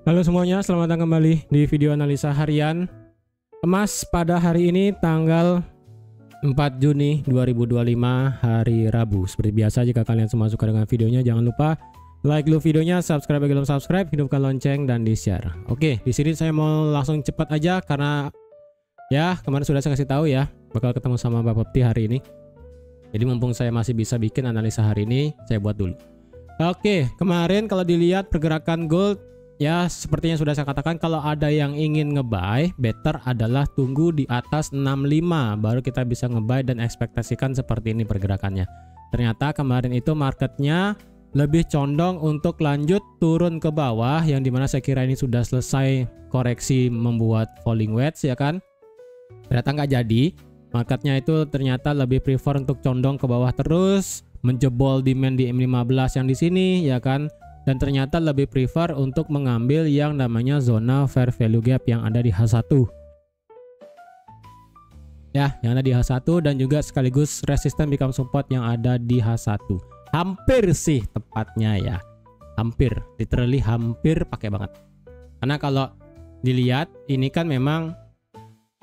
Halo semuanya, selamat datang kembali di video analisa harian emas pada hari ini tanggal 4 Juni 2025 hari Rabu. Seperti biasa, jika kalian semua suka dengan videonya, jangan lupa like dulu videonya, subscribe bagi belum subscribe, hidupkan lonceng dan di-share. Oke, di sini saya mau langsung cepat aja karena ya kemarin sudah saya kasih tahu ya bakal ketemu sama Bapak Peti hari ini. Jadi mumpung saya masih bisa bikin analisa hari ini, saya buat dulu. Oke, kemarin kalau dilihat pergerakan gold ya sepertinya sudah saya katakan, kalau ada yang ingin ngebuy, better adalah tunggu di atas 65 baru kita bisa ngebuy dan ekspektasikan seperti ini pergerakannya. Ternyata kemarin itu marketnya lebih condong untuk lanjut turun ke bawah, yang dimana saya kira ini sudah selesai koreksi membuat falling wedge ya kan. Ternyata nggak jadi, marketnya itu ternyata lebih prefer untuk condong ke bawah terus, menjebol demand di M15 yang di sini ya kan. Dan ternyata lebih prefer untuk mengambil yang namanya zona fair value gap yang ada di H1. Ya, yang ada di H1 dan juga sekaligus resisten become support yang ada di H1. Hampir sih tepatnya ya. Hampir, literally hampir pakai banget. Karena kalau dilihat ini kan memang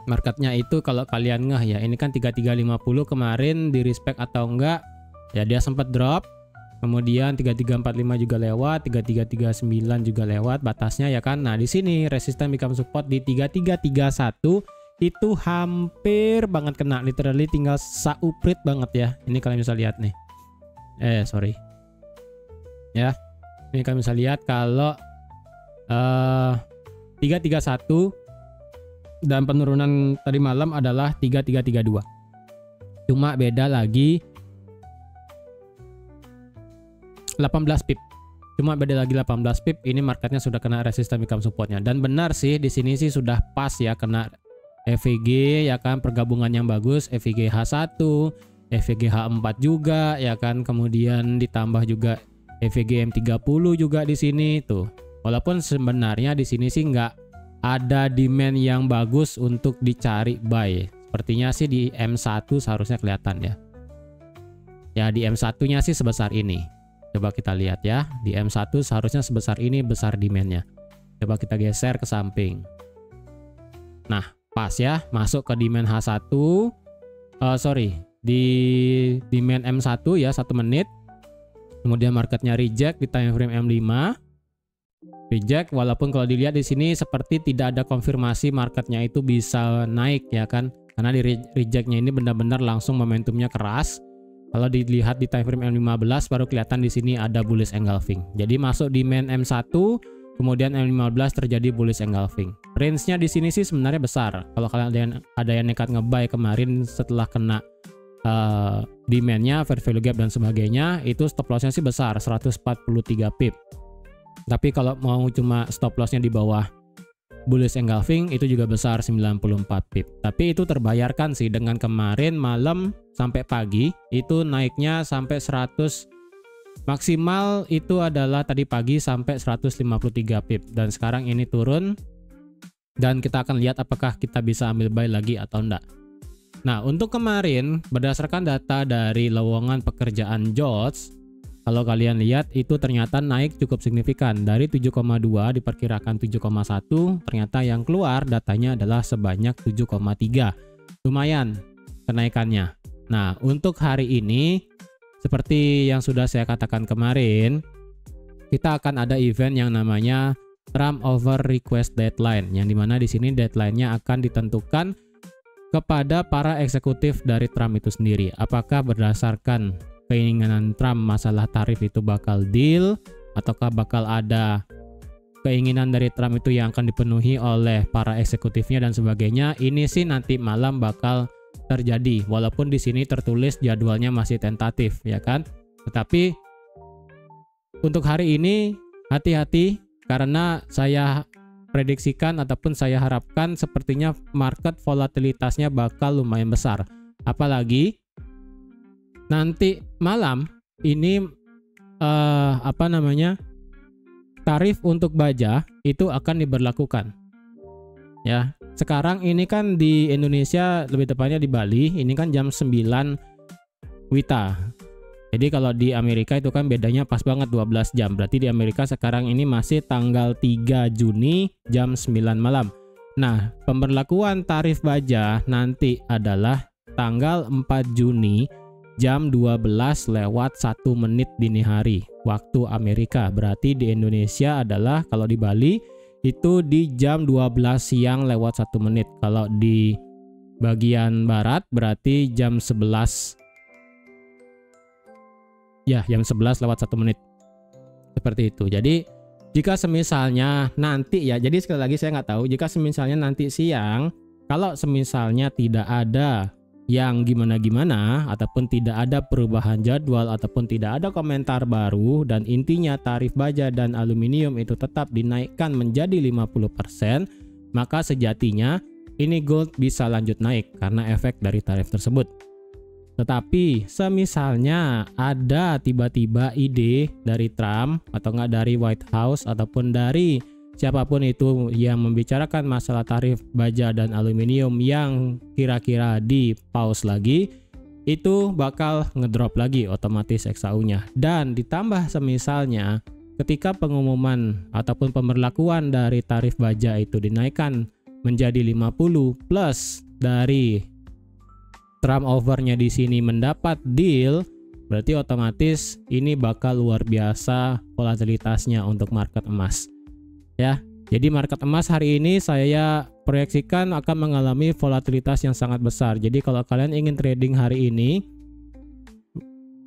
marketnya itu kalau kalian ngeh ya, ini kan 3350 kemarin di respect atau enggak. Ya dia sempat drop. Kemudian 3345 juga lewat, 3339 juga lewat batasnya ya kan. Nah, di sini resisten become support di 3331 itu hampir banget kena, literally tinggal sauprit banget ya. Ini kalian bisa lihat nih. Sorry. Ya. Ini kalian bisa lihat kalau 331 dan penurunan tadi malam adalah 3332. Cuma beda lagi 18 pip. Cuma beda lagi 18 pip, ini marketnya sudah kena resisten become supportnya. Dan benar sih di sini sih sudah pas ya kena EVG ya kan, pergabungan yang bagus, EVG H1, EVG H4 juga ya kan, kemudian ditambah juga EVG M30 juga di sini tuh. Walaupun sebenarnya di sini sih nggak ada demand yang bagus untuk dicari buy. Sepertinya sih di M1 seharusnya kelihatan ya. Ya di M1-nya sih sebesar ini. Coba kita lihat ya, di M1 seharusnya sebesar ini besar demand-nya. Coba kita geser ke samping. Nah, pas ya, masuk ke demand H1. Di demand M1 ya, 1 menit. Kemudian marketnya reject di time frame M5. Reject, walaupun kalau dilihat di sini seperti tidak ada konfirmasi marketnya itu bisa naik ya kan. Karena di rejectnya ini benar-benar langsung momentumnya keras. Kalau dilihat di time frame M15 baru kelihatan di sini ada bullish engulfing. Jadi masuk di main M1, kemudian M15 terjadi bullish engulfing. Range-nya di sini sih sebenarnya besar. Kalau kalian ada yang nekat nge-buy kemarin setelah kena demand-nya, fair value gap dan sebagainya, itu stop loss-nya sih besar, 143 pip. Tapi kalau mau cuma stop loss-nya di bawah bullish engulfing itu juga besar, 94 pip. Tapi itu terbayarkan sih dengan kemarin malam sampai pagi itu naiknya sampai 100, maksimal itu adalah tadi pagi sampai 153 pip, dan sekarang ini turun dan kita akan lihat apakah kita bisa ambil buy lagi atau enggak. Nah, untuk kemarin berdasarkan data dari lowongan pekerjaan jobs, kalau kalian lihat itu ternyata naik cukup signifikan dari 7,2 diperkirakan 7,1, ternyata yang keluar datanya adalah sebanyak 7,3. Lumayan kenaikannya. Nah, untuk hari ini seperti yang sudah saya katakan kemarin, kita akan ada event yang namanya Trump over request deadline, yang dimana di sini deadline-nya akan ditentukan kepada para eksekutif dari Trump itu sendiri. Apakah berdasarkan keinginan Trump masalah tarif itu bakal deal, ataukah bakal ada keinginan dari Trump itu yang akan dipenuhi oleh para eksekutifnya dan sebagainya. Ini sih nanti malam bakal terjadi, walaupun di sini tertulis jadwalnya masih tentatif ya kan. Tetapi untuk hari ini hati-hati, karena saya prediksikan ataupun saya harapkan sepertinya market volatilitasnya bakal lumayan besar. Apalagi nanti malam ini tarif untuk baja itu akan diberlakukan. Ya, sekarang ini kan di Indonesia, lebih tepatnya di Bali, ini kan jam 9 WITA. Jadi kalau di Amerika itu kan bedanya pas banget 12 jam. Berarti di Amerika sekarang ini masih tanggal 3 Juni jam 9 malam. Nah, pemberlakuan tarif baja nanti adalah tanggal 4 Juni jam 12 lewat 1 menit dini hari waktu Amerika. Berarti di Indonesia adalah kalau di Bali itu di jam 12 siang lewat 1 menit. Kalau di bagian barat berarti jam 11. Ya, jam 11 lewat 1 menit. Seperti itu. Jadi, jika semisalnya nanti ya, jadi sekali lagi saya nggak tahu, jika semisalnya nanti siang, kalau semisalnya tidak ada yang gimana-gimana, ataupun tidak ada perubahan jadwal, ataupun tidak ada komentar baru, dan intinya tarif baja dan aluminium itu tetap dinaikkan menjadi 50%, maka sejatinya ini gold bisa lanjut naik karena efek dari tarif tersebut. Tetapi semisalnya ada tiba-tiba ide dari Trump atau enggak dari White House ataupun dari siapapun itu yang membicarakan masalah tarif baja dan aluminium yang kira-kira di pause lagi, itu bakal ngedrop lagi otomatis XAU-nya. Dan ditambah semisalnya ketika pengumuman ataupun pemberlakuan dari tarif baja itu dinaikkan menjadi 50 plus dari Trump overnya di sini mendapat deal, berarti otomatis ini bakal luar biasa volatilitasnya untuk market emas. Ya, jadi market emas hari ini saya proyeksikan akan mengalami volatilitas yang sangat besar. Jadi kalau kalian ingin trading hari ini,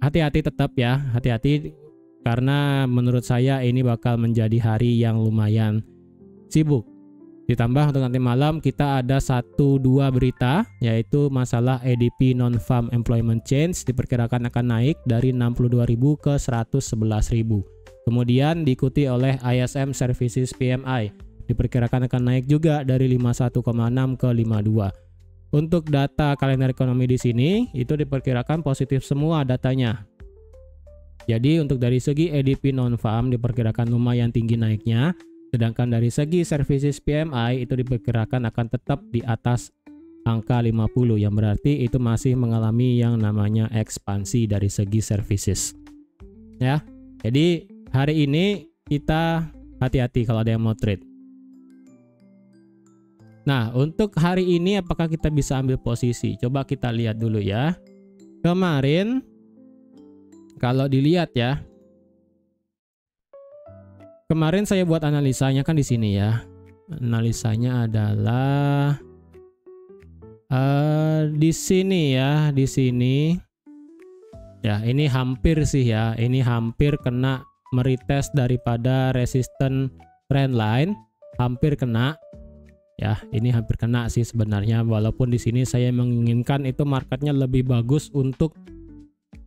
hati-hati tetap ya, hati-hati karena menurut saya ini bakal menjadi hari yang lumayan sibuk. Ditambah untuk nanti malam kita ada 1-2 berita, yaitu masalah ADP Non-Farm Employment Change diperkirakan akan naik dari 62.000 ke 111.000. Kemudian diikuti oleh ISM Services PMI, diperkirakan akan naik juga dari 51,6 ke 52. Untuk data kalender ekonomi di sini itu diperkirakan positif semua datanya. Jadi untuk dari segi ADP Non-Farm diperkirakan lumayan tinggi naiknya. Sedangkan dari segi services PMI itu diperkirakan akan tetap di atas angka 50 yang berarti itu masih mengalami yang namanya ekspansi dari segi services. Ya. Jadi hari ini kita hati-hati kalau ada yang mau trade. Nah, untuk hari ini apakah kita bisa ambil posisi? Coba kita lihat dulu ya. Kemarin kalau dilihat ya, kemarin saya buat analisanya kan di sini ya. Analisanya adalah di sini ya, di sini. Ya, ini hampir sih ya. Ini hampir kena meretest daripada resisten trendline, hampir kena. Ya, ini hampir kena sih sebenarnya, walaupun di sini saya menginginkan itu marketnya lebih bagus untuk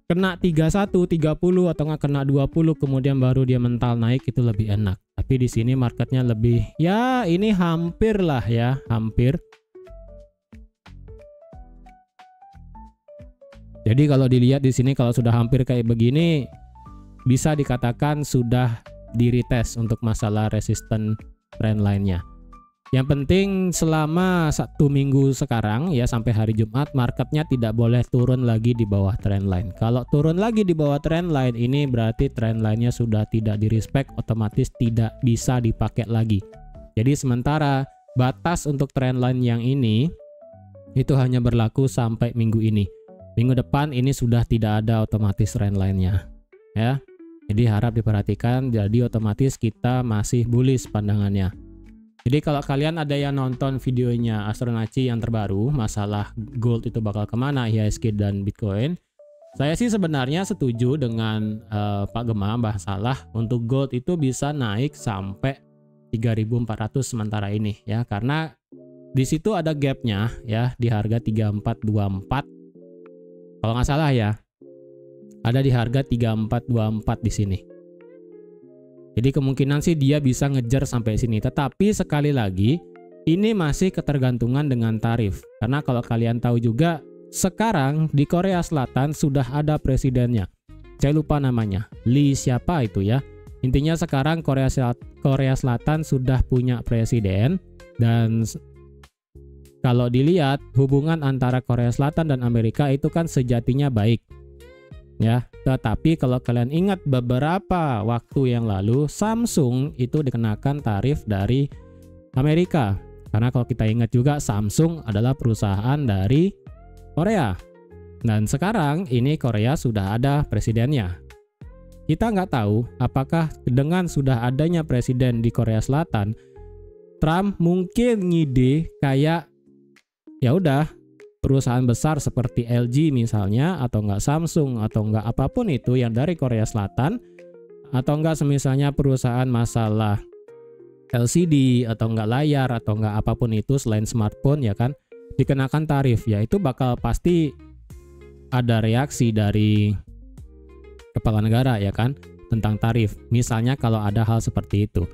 kena 31, 30 atau nggak kena 20 kemudian baru dia mental naik, itu lebih enak. Tapi di sini marketnya lebih ya ini hampir lah ya, hampir. Jadi kalau dilihat di sini kalau sudah hampir kayak begini bisa dikatakan sudah di retest untuk masalah resisten trendline-nya. Yang penting selama 1 minggu sekarang ya sampai hari Jumat marketnya tidak boleh turun lagi di bawah trendline. Kalau turun lagi di bawah trendline ini berarti trendline-nya sudah tidak di-respect, otomatis tidak bisa dipakai lagi. Jadi sementara batas untuk trendline yang ini itu hanya berlaku sampai minggu ini. Minggu depan ini sudah tidak ada otomatis trendline-nya. Ya. Jadi harap diperhatikan, jadi otomatis kita masih bullish pandangannya. Jadi kalau kalian ada yang nonton videonya Astronaci yang terbaru, masalah gold itu bakal kemana, IHSG dan Bitcoin, saya sih sebenarnya setuju dengan Pak Gema, Mbah Salah, untuk gold itu bisa naik sampai 3.400 sementara ini ya, karena di situ ada gapnya ya di harga 3424 kalau nggak salah ya, ada di harga 3424 di sini. Jadi kemungkinan sih dia bisa ngejar sampai sini. Tetapi sekali lagi ini masih ketergantungan dengan tarif. Karena kalau kalian tahu juga sekarang di Korea Selatan sudah ada presidennya. Saya lupa namanya. Lee siapa itu ya. Intinya sekarang Korea Selatan sudah punya presiden. Dan kalau dilihat hubungan antara Korea Selatan dan Amerika itu kan sejatinya baik. ya. Tetapi kalau kalian ingat beberapa waktu yang lalu, Samsung itu dikenakan tarif dari Amerika. Karena kalau kita ingat juga, Samsung adalah perusahaan dari Korea. Dan sekarang ini Korea sudah ada presidennya. Kita nggak tahu apakah dengan sudah adanya presiden di Korea Selatan, Trump mungkin ngide kayak ya udah, perusahaan besar seperti LG misalnya, atau enggak Samsung, atau enggak apapun itu yang dari Korea Selatan, atau enggak semisalnya perusahaan masalah LCD, atau enggak layar, atau enggak apapun itu selain smartphone ya kan, dikenakan tarif, ya itu bakal pasti ada reaksi dari kepala negara ya kan, tentang tarif. Misalnya kalau ada hal seperti itu.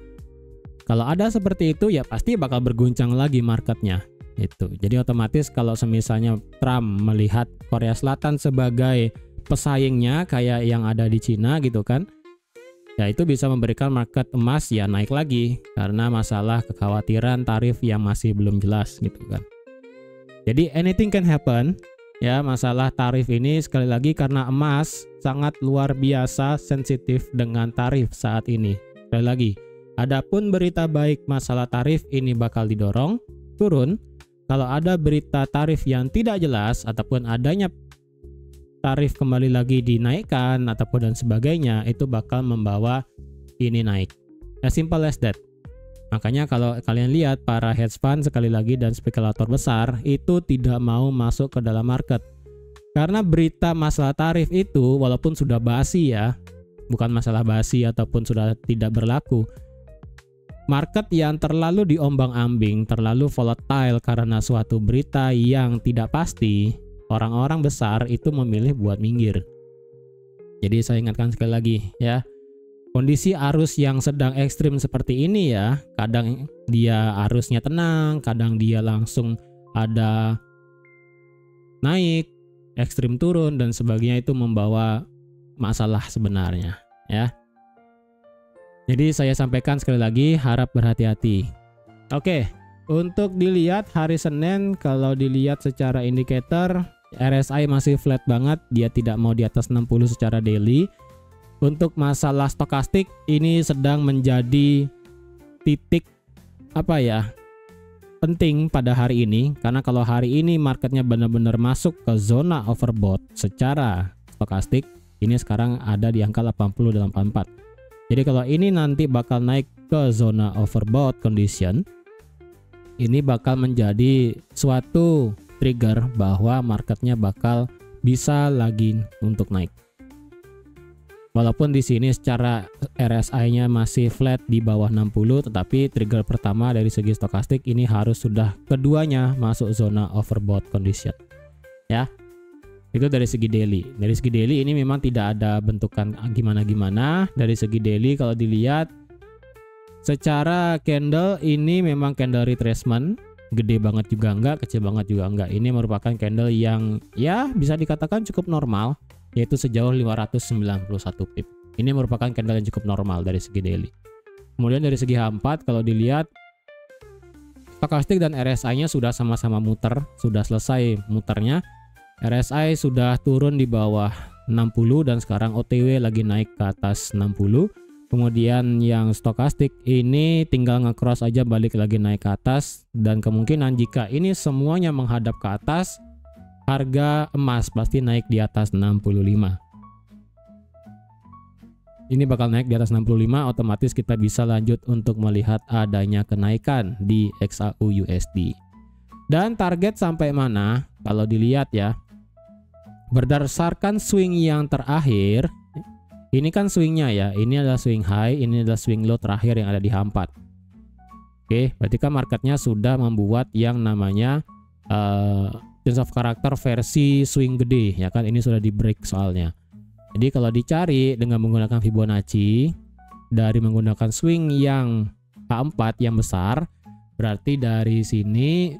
Kalau ada seperti itu ya pasti bakal berguncang lagi marketnya. Itu. Jadi otomatis kalau semisalnya Trump melihat Korea Selatan sebagai pesaingnya kayak yang ada di Cina gitu kan, ya itu bisa memberikan market emas ya naik lagi karena masalah kekhawatiran tarif yang masih belum jelas gitu kan. Jadi anything can happen ya, masalah tarif ini sekali lagi karena emas sangat luar biasa sensitif dengan tarif saat ini. Sekali lagi, adapun berita baik masalah tarif ini bakal didorong turun. Kalau ada berita tarif yang tidak jelas ataupun adanya tarif kembali lagi dinaikkan ataupun dan sebagainya, itu bakal membawa ini naik. As simple as that. Makanya kalau kalian lihat para hedge fund sekali lagi dan spekulator besar itu tidak mau masuk ke dalam market. Karena berita masalah tarif itu walaupun sudah basi ya, bukan masalah basi ataupun sudah tidak berlaku, market yang terlalu diombang-ambing, terlalu volatile karena suatu berita yang tidak pasti, orang-orang besar itu memilih buat minggir. Jadi saya ingatkan sekali lagi ya, kondisi arus yang sedang ekstrim seperti ini ya, kadang dia arusnya tenang, kadang dia langsung ada naik, ekstrim turun dan sebagainya, itu membawa masalah sebenarnya ya. Jadi saya sampaikan sekali lagi, harap berhati-hati. Oke, untuk dilihat hari Senin, kalau dilihat secara indikator, RSI masih flat banget, dia tidak mau di atas 60 secara daily. Untuk masalah stokastik, ini sedang menjadi titik penting pada hari ini, karena kalau hari ini marketnya benar-benar masuk ke zona overbought secara stokastik, ini sekarang ada di angka 80 dan 84. Jadi kalau ini nanti bakal naik ke zona overbought condition, ini bakal menjadi suatu trigger bahwa marketnya bakal bisa lagi untuk naik. Walaupun di sini secara RSI-nya masih flat di bawah 60, tetapi trigger pertama dari segi stokastik ini harus sudah keduanya masuk zona overbought condition. Ya. Itu dari segi daily. Dari segi daily ini memang tidak ada bentukan gimana-gimana. Dari segi daily kalau dilihat secara candle ini memang candle retracement. Gede banget juga enggak, kecil banget juga enggak. Ini merupakan candle yang ya bisa dikatakan cukup normal, yaitu sejauh 591 pip. Ini merupakan candle yang cukup normal dari segi daily. Kemudian dari segi H4 kalau dilihat stokastik dan RSI-nya sudah sama-sama muter, sudah selesai muternya. RSI sudah turun di bawah 60 dan sekarang OTW lagi naik ke atas 60. Kemudian yang stokastik ini tinggal nge-cross aja balik lagi naik ke atas, dan kemungkinan jika ini semuanya menghadap ke atas, harga emas pasti naik di atas 65. Ini bakal naik di atas 65, otomatis kita bisa lanjut untuk melihat adanya kenaikan di XAU USD. Dan target sampai mana? Kalau dilihat ya, berdasarkan swing yang terakhir, ini kan swingnya ya, ini adalah swing high, ini adalah swing low terakhir yang ada di H4. Oke, berarti kan marketnya sudah membuat yang namanya change of character versi swing gede ya kan, ini sudah di break soalnya. Jadi kalau dicari dengan menggunakan Fibonacci dari menggunakan swing yang H4 yang besar, berarti dari sini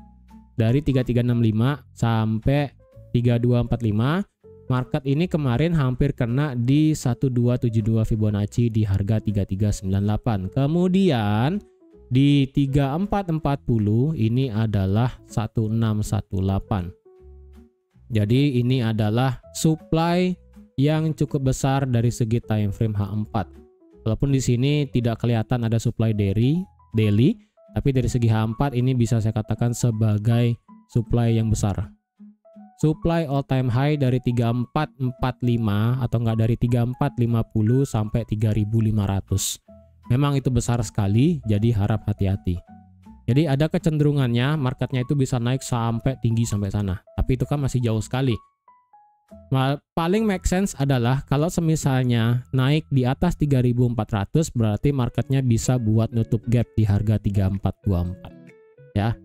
dari 3365 sampai 3245, market ini kemarin hampir kena di 1272 Fibonacci di harga 3398. Kemudian di 3440 ini adalah 1618. Jadi ini adalah supply yang cukup besar dari segi time frame H4. Walaupun di sini tidak kelihatan ada supply daily, tapi dari segi H4 ini bisa saya katakan sebagai supply yang besar. Supply all time high dari 3445 atau enggak dari 3450 sampai 3500. Memang itu besar sekali, jadi harap hati-hati. Jadi ada kecenderungannya marketnya itu bisa naik sampai tinggi sampai sana. Tapi itu kan masih jauh sekali. Paling make sense adalah kalau semisalnya naik di atas 3400 berarti marketnya bisa buat nutup gap di harga 3424. Ya.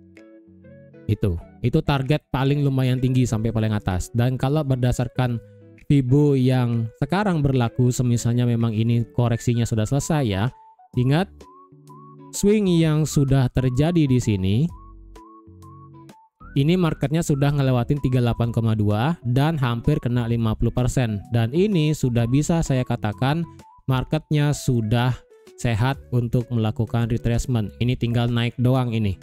Itu target paling lumayan tinggi sampai paling atas. Dan kalau berdasarkan Fibo yang sekarang berlaku, semisalnya memang ini koreksinya sudah selesai ya. Ingat, swing yang sudah terjadi di sini, ini marketnya sudah ngelewatin 38,2 dan hampir kena 50%. Dan ini sudah bisa saya katakan marketnya sudah sehat untuk melakukan retracement. Ini tinggal naik doang ini.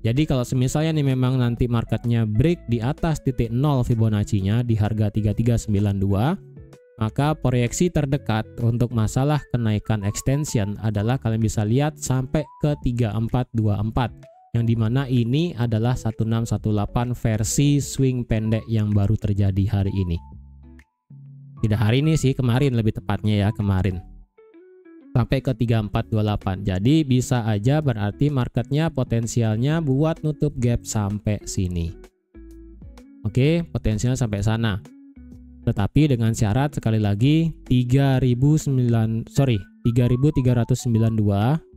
Jadi kalau semisalnya nih memang nanti marketnya break di atas titik 0 Fibonacci-nya di harga 3392, maka proyeksi terdekat untuk masalah kenaikan extension adalah kalian bisa lihat sampai ke 3424, yang dimana ini adalah 1618 versi swing pendek yang baru terjadi hari ini. Tidak hari ini sih, kemarin lebih tepatnya ya, kemarin. Sampai ke 3428. Jadi bisa aja berarti marketnya potensialnya buat nutup gap sampai sini. Oke, potensialnya sampai sana. Tetapi dengan syarat sekali lagi 3392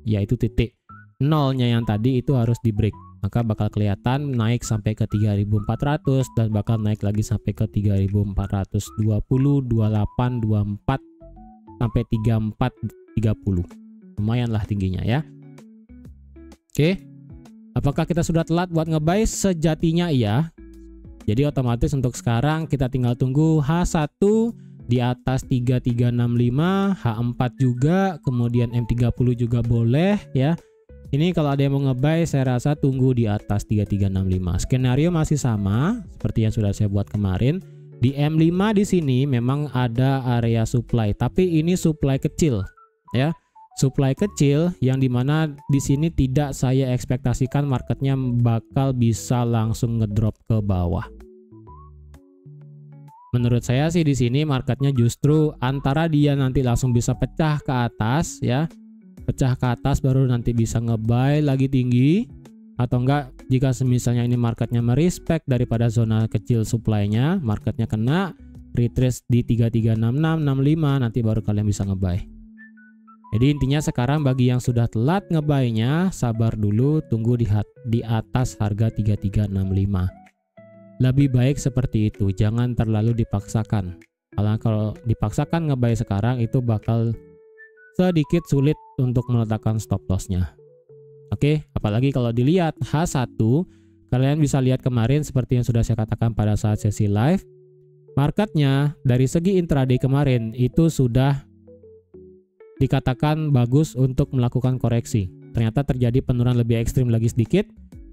yaitu titik nolnya yang tadi itu harus di break. Maka bakal kelihatan naik sampai ke 3400 dan bakal naik lagi sampai ke 3420, 28, 24 sampai 3430. Lumayan lah tingginya ya. Oke. Apakah kita sudah telat buat nge-buy? Sejatinya iya. Jadi otomatis untuk sekarang kita tinggal tunggu H1 di atas 3365, H4 juga, kemudian M30 juga boleh ya. Ini kalau ada yang mau nge-buy saya rasa tunggu di atas 3365. Skenario masih sama seperti yang sudah saya buat kemarin. Di M5 di sini memang ada area supply, tapi ini supply kecil ya. Supply kecil yang dimana di sini tidak saya ekspektasikan marketnya bakal bisa langsung ngedrop ke bawah. Menurut saya sih di sini marketnya justru antara dia nanti langsung bisa pecah ke atas ya, pecah ke atas baru nanti bisa nge-buy lagi tinggi, atau enggak jika semisalnya ini marketnya merespect daripada zona kecil supply-nya, marketnya kena retrace di 3366, 65 nanti baru kalian bisa nge-buy. Jadi intinya sekarang bagi yang sudah telat nge-buy-nya sabar dulu, tunggu di atas harga 3365. Lebih baik seperti itu, jangan terlalu dipaksakan. Kalau dipaksakan nge-buy sekarang itu bakal sedikit sulit untuk meletakkan stop loss-nya. Oke, apalagi kalau dilihat H1, kalian bisa lihat kemarin seperti yang sudah saya katakan pada saat sesi live, marketnya dari segi intraday kemarin itu sudah dikatakan bagus untuk melakukan koreksi. Ternyata terjadi penurunan lebih ekstrim lagi sedikit,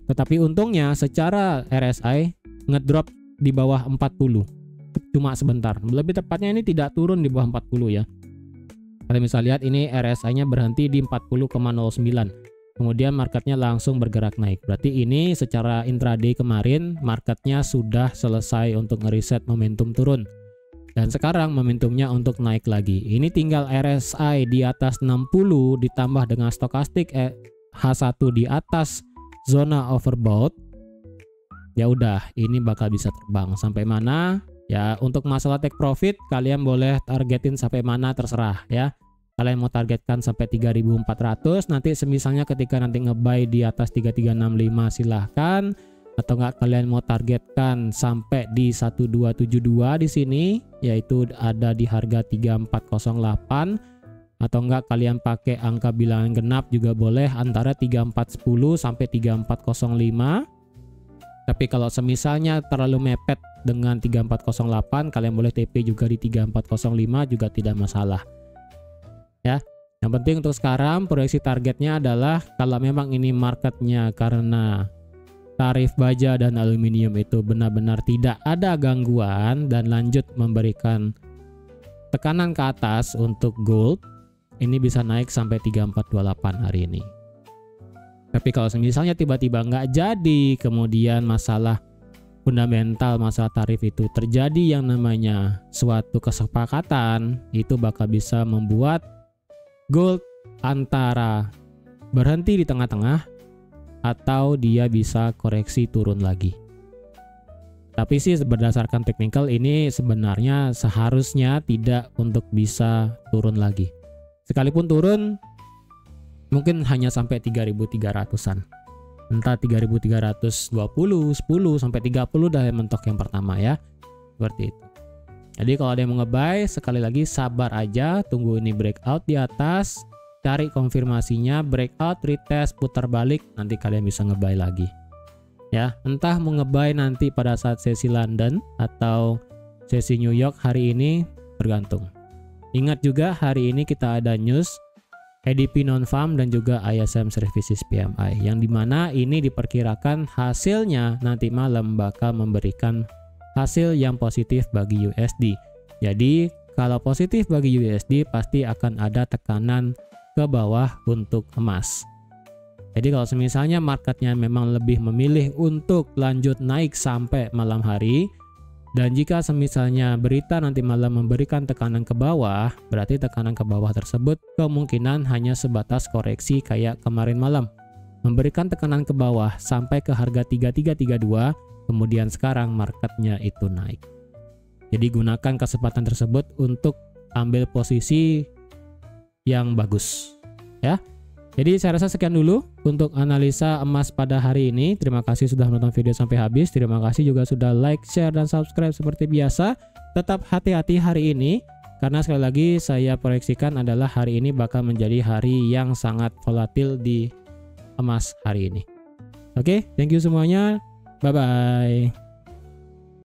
tetapi untungnya secara RSI ngedrop di bawah 40 cuma sebentar. Lebih tepatnya ini tidak turun di bawah 40 ya. Kalian bisa lihat ini RSI-nya berhenti di 40,09. Kemudian marketnya langsung bergerak naik. Berarti ini secara intraday kemarin marketnya sudah selesai untuk ngereset momentum turun. Dan sekarang momentumnya untuk naik lagi. Ini tinggal RSI di atas 60 ditambah dengan stokastik H1 di atas zona overbought. Ya udah, ini bakal bisa terbang sampai mana? Ya, untuk masalah take profit kalian boleh targetin sampai mana terserah ya. Kalian mau targetkan sampai 3400, nanti semisalnya ketika nanti nge-buy di atas 3365 silahkan, atau enggak kalian mau targetkan sampai di 1272 di sini, yaitu ada di harga 3408, atau enggak kalian pakai angka bilangan genap juga boleh antara 3410 sampai 3405. Tapi kalau semisalnya terlalu mepet dengan 3408, kalian boleh TP juga di 3405 juga tidak masalah. Ya, yang penting untuk sekarang proyeksi targetnya adalah kalau memang ini marketnya karena tarif baja dan aluminium itu benar-benar tidak ada gangguan dan lanjut memberikan tekanan ke atas untuk gold ini bisa naik sampai 3428 hari ini. Tapi kalau misalnya tiba-tiba nggak jadi, kemudian masalah fundamental, masalah tarif itu terjadi yang namanya suatu kesepakatan, itu bakal bisa membuat gold antara berhenti di tengah-tengah atau dia bisa koreksi turun lagi. Tapi sih berdasarkan technical ini sebenarnya seharusnya tidak untuk bisa turun lagi. Sekalipun turun mungkin hanya sampai 3.300-an. Entah 3.320, 10 sampai 30 dah mentok yang pertama ya. Seperti itu. Jadi kalau ada yang mau nge-buy, sekali lagi sabar aja, tunggu ini breakout di atas, cari konfirmasinya, breakout, retest, putar balik, nanti kalian bisa nge-buy lagi. Ya, entah mau nge-buy nanti pada saat sesi London atau sesi New York hari ini, tergantung. Ingat juga hari ini kita ada news ADP non-farm dan juga ISM Services PMI yang dimana ini diperkirakan hasilnya nanti malam bakal memberikan hasil yang positif bagi USD. Jadi kalau positif bagi USD pasti akan ada tekanan ke bawah untuk emas. Jadi kalau misalnya marketnya memang lebih memilih untuk lanjut naik sampai malam hari, dan jika misalnya berita nanti malam memberikan tekanan ke bawah, berarti tekanan ke bawah tersebut kemungkinan hanya sebatas koreksi kayak kemarin malam. Memberikan tekanan ke bawah sampai ke harga 3332, kemudian sekarang marketnya itu naik. Jadi gunakan kesempatan tersebut untuk ambil posisi yang bagus. Ya. Jadi saya rasa sekian dulu untuk analisa emas pada hari ini. Terima kasih sudah menonton video sampai habis. Terima kasih juga sudah like, share, dan subscribe seperti biasa. Tetap hati-hati hari ini, karena sekali lagi saya proyeksikan adalah hari ini bakal menjadi hari yang sangat volatil di emas hari ini. Oke, thank you semuanya. Bye-bye.